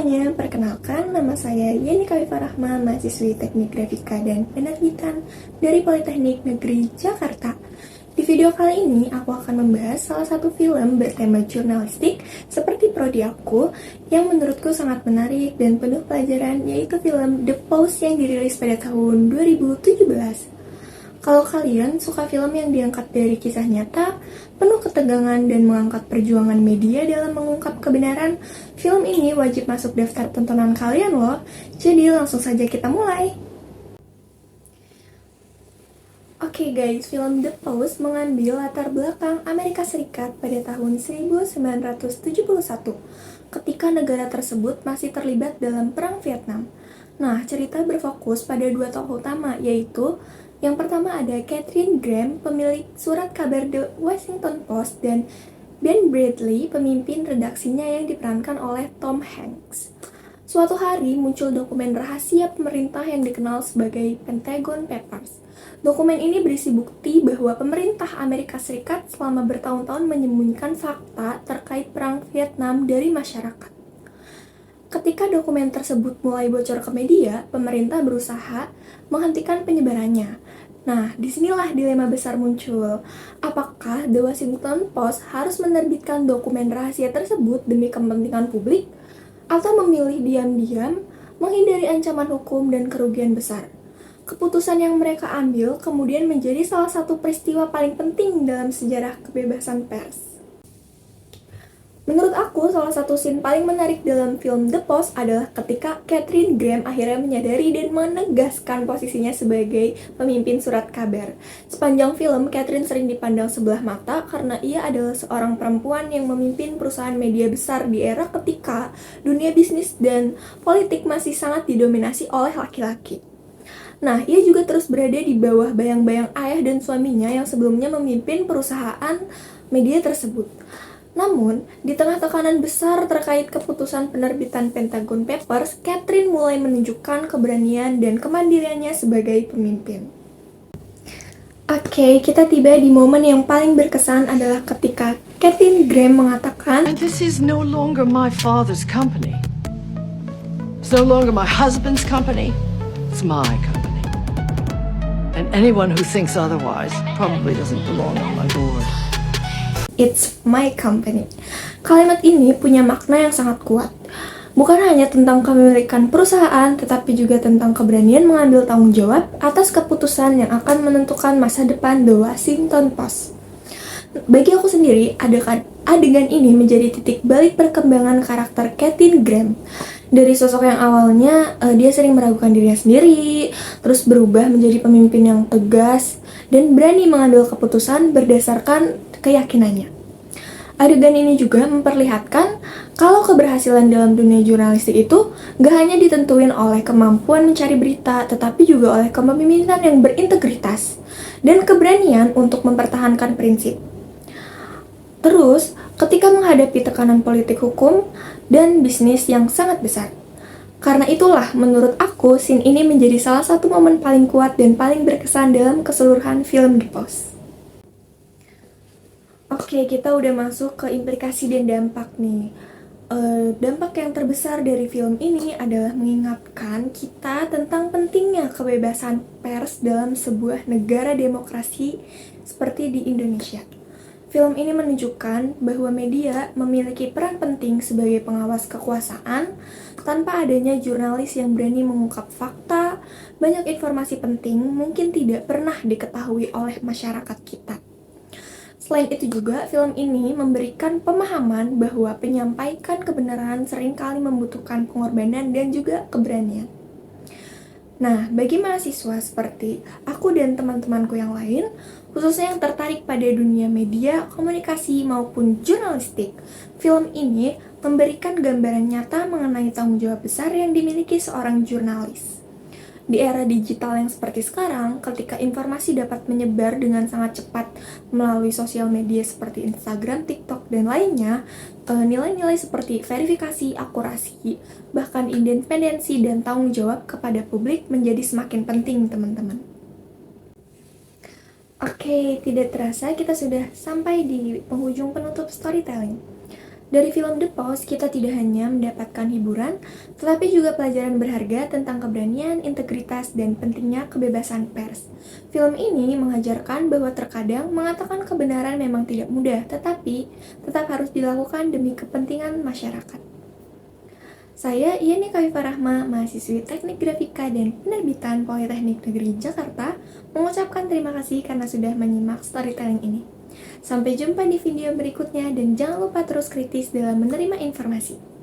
semuanya, perkenalkan nama saya Yeni Kawifah Rahma, mahasiswi Teknik Grafika dan Penerbitan dari Politeknik Negeri Jakarta. Di video kali ini, aku akan membahas salah satu film bertema jurnalistik seperti prodi aku yang menurutku sangat menarik dan penuh pelajaran, yaitu film The Post yang dirilis pada tahun 2017. Kalau kalian suka film yang diangkat dari kisah nyata, penuh ketegangan dan mengangkat perjuangan media dalam mengungkap kebenaran, film ini wajib masuk daftar tontonan kalian loh. Jadi langsung saja kita mulai. Oke guys, film The Post mengambil latar belakang Amerika Serikat pada tahun 1971, ketika negara tersebut masih terlibat dalam Perang Vietnam. Nah, cerita berfokus pada dua tokoh utama, yaitu yang pertama ada Katharine Graham, pemilik surat kabar The Washington Post, dan Ben Bradley, pemimpin redaksinya yang diperankan oleh Tom Hanks. Suatu hari muncul dokumen rahasia pemerintah yang dikenal sebagai Pentagon Papers. Dokumen ini berisi bukti bahwa pemerintah Amerika Serikat selama bertahun-tahun menyembunyikan fakta terkait Perang Vietnam dari masyarakat. Ketika dokumen tersebut mulai bocor ke media, pemerintah berusaha menghentikan penyebarannya. Nah, disinilah dilema besar muncul. Apakah The Washington Post harus menerbitkan dokumen rahasia tersebut demi kepentingan publik, atau memilih diam-diam menghindari ancaman hukum dan kerugian besar? Keputusan yang mereka ambil kemudian menjadi salah satu peristiwa paling penting dalam sejarah kebebasan pers. Menurut aku, salah satu scene paling menarik dalam film The Post adalah ketika Katharine Graham akhirnya menyadari dan menegaskan posisinya sebagai pemimpin surat kabar. Sepanjang film, Katharine sering dipandang sebelah mata karena ia adalah seorang perempuan yang memimpin perusahaan media besar di era ketika dunia bisnis dan politik masih sangat didominasi oleh laki-laki. Nah, ia juga terus berada di bawah bayang-bayang ayah dan suaminya yang sebelumnya memimpin perusahaan media tersebut. Namun, di tengah tekanan besar terkait keputusan penerbitan Pentagon Papers, Katharine mulai menunjukkan keberanian dan kemandiriannya sebagai pemimpin. Oke, kita tiba di momen yang paling berkesan adalah ketika Katharine Graham mengatakan, "And this is no longer my father's company. It's no longer my husband's company. It's my company. And anyone who thinks otherwise probably doesn't belong on my board. It's my company." Kalimat ini punya makna yang sangat kuat. Bukan hanya tentang kepemilikan perusahaan, tetapi juga tentang keberanian mengambil tanggung jawab atas keputusan yang akan menentukan masa depan The Washington Post. Bagi aku sendiri, adegan ini menjadi titik balik perkembangan karakter Katharine Graham. Dari sosok yang awalnya dia sering meragukan dirinya sendiri, terus berubah menjadi pemimpin yang tegas dan berani mengambil keputusan berdasarkan keyakinannya. Adegan ini juga memperlihatkan kalau keberhasilan dalam dunia jurnalistik itu gak hanya ditentuin oleh kemampuan mencari berita, tetapi juga oleh kepemimpinan yang berintegritas dan keberanian untuk mempertahankan prinsip. Terus, ketika menghadapi tekanan politik, hukum, dan bisnis yang sangat besar. Karena itulah, menurut aku, scene ini menjadi salah satu momen paling kuat dan paling berkesan dalam keseluruhan film The Post. Oke, kita udah masuk ke implikasi dan dampak nih. Dampak yang terbesar dari film ini adalah mengingatkan kita tentang pentingnya kebebasan pers dalam sebuah negara demokrasi seperti di Indonesia. Film ini menunjukkan bahwa media memiliki peran penting sebagai pengawas kekuasaan. Tanpa adanya jurnalis yang berani mengungkap fakta, banyak informasi penting mungkin tidak pernah diketahui oleh masyarakat kita. Selain itu juga, film ini memberikan pemahaman bahwa penyampaikan kebenaran seringkali membutuhkan pengorbanan dan juga keberanian. Nah, bagi mahasiswa seperti aku dan teman-temanku yang lain, khususnya yang tertarik pada dunia media, komunikasi, maupun jurnalistik, film ini memberikan gambaran nyata mengenai tanggung jawab besar yang dimiliki seorang jurnalis. Di era digital yang seperti sekarang, ketika informasi dapat menyebar dengan sangat cepat melalui sosial media seperti Instagram, TikTok, dan lainnya, nilai-nilai seperti verifikasi, akurasi, bahkan independensi dan tanggung jawab kepada publik menjadi semakin penting, teman-teman. Oke, tidak terasa kita sudah sampai di penghujung penutup storytelling. Dari film The Post, kita tidak hanya mendapatkan hiburan, tetapi juga pelajaran berharga tentang keberanian, integritas, dan pentingnya kebebasan pers. Film ini mengajarkan bahwa terkadang mengatakan kebenaran memang tidak mudah, tetapi tetap harus dilakukan demi kepentingan masyarakat. Saya Yani Kawifah Rahma, mahasiswi Teknik Grafika dan Penerbitan Politeknik Negeri Jakarta, mengucapkan terima kasih karena sudah menyimak storytelling ini. Sampai jumpa di video berikutnya dan jangan lupa terus kritis dalam menerima informasi.